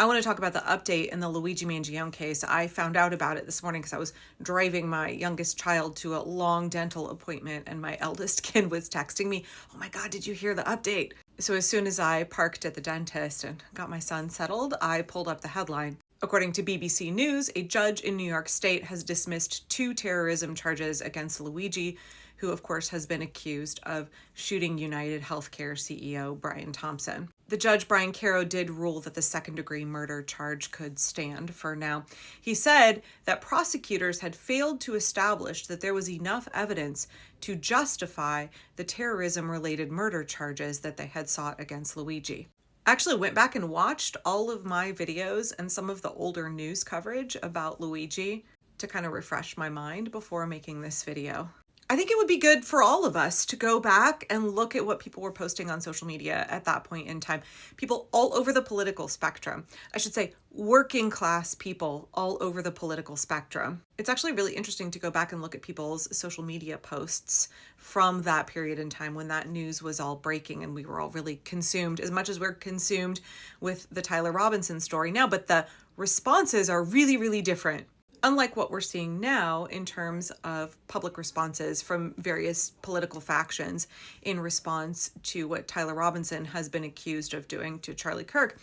I want to talk about the update in the Luigi Mangione case. I found out about it this morning because I was driving my youngest child to a long dental appointment, and my eldest kid was texting me, "Oh my God, did you hear the update?" So as soon as I parked at the dentist and got my son settled, I pulled up the headline. According to BBC News, a judge in New York State has dismissed 2 terrorism charges against Luigi, who of course has been accused of shooting United Healthcare CEO Brian Thompson. The judge, Brian Caro, did rule that the second-degree murder charge could stand for now. He said that prosecutors had failed to establish that there was enough evidence to justify the terrorism-related murder charges that they had sought against Luigi. I actually went back and watched all of my videos and some of the older news coverage about Luigi to kind of refresh my mind before making this video. I think it would be good for all of us to go back and look at what people were posting on social media at that point in time. People all over the political spectrum. I should say working class people all over the political spectrum. It's actually really interesting to go back and look at people's social media posts from that period in time when that news was all breaking and we were all really consumed, as much as we're consumed with the Tyler Robinson story now, but the responses are really, really different. Unlike what we're seeing now in terms of public responses from various political factions in response to what Tyler Robinson has been accused of doing to Charlie Kirk,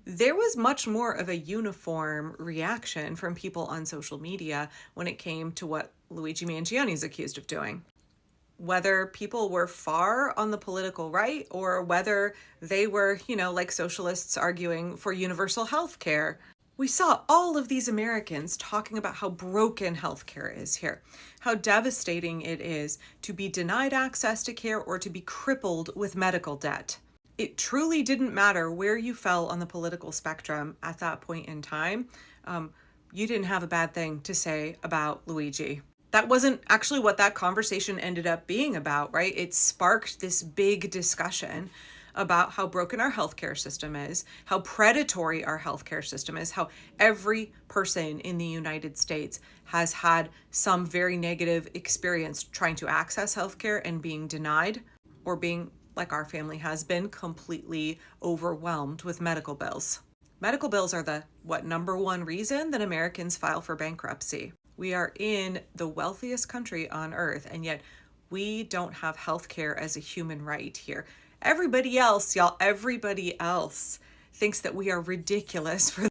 there was much more of a uniform reaction from people on social media when it came to what Luigi Mangione is accused of doing. Whether people were far on the political right or whether they were, like socialists arguing for universal health care. We saw all of these Americans talking about how broken healthcare is here, how devastating it is to be denied access to care or to be crippled with medical debt. It truly didn't matter where you fell on the political spectrum at that point in time. You didn't have a bad thing to say about Luigi. That wasn't actually what that conversation ended up being about, right? It sparked this big discussion about how broken our healthcare system is, how predatory our healthcare system is, how every person in the United States has had some very negative experience trying to access healthcare and being denied, or being, like our family has been, completely overwhelmed with medical bills. Medical bills are the, number one reason that Americans file for bankruptcy. We are in the wealthiest country on earth, and yet we don't have healthcare as a human right here. Everybody else thinks that we are ridiculous for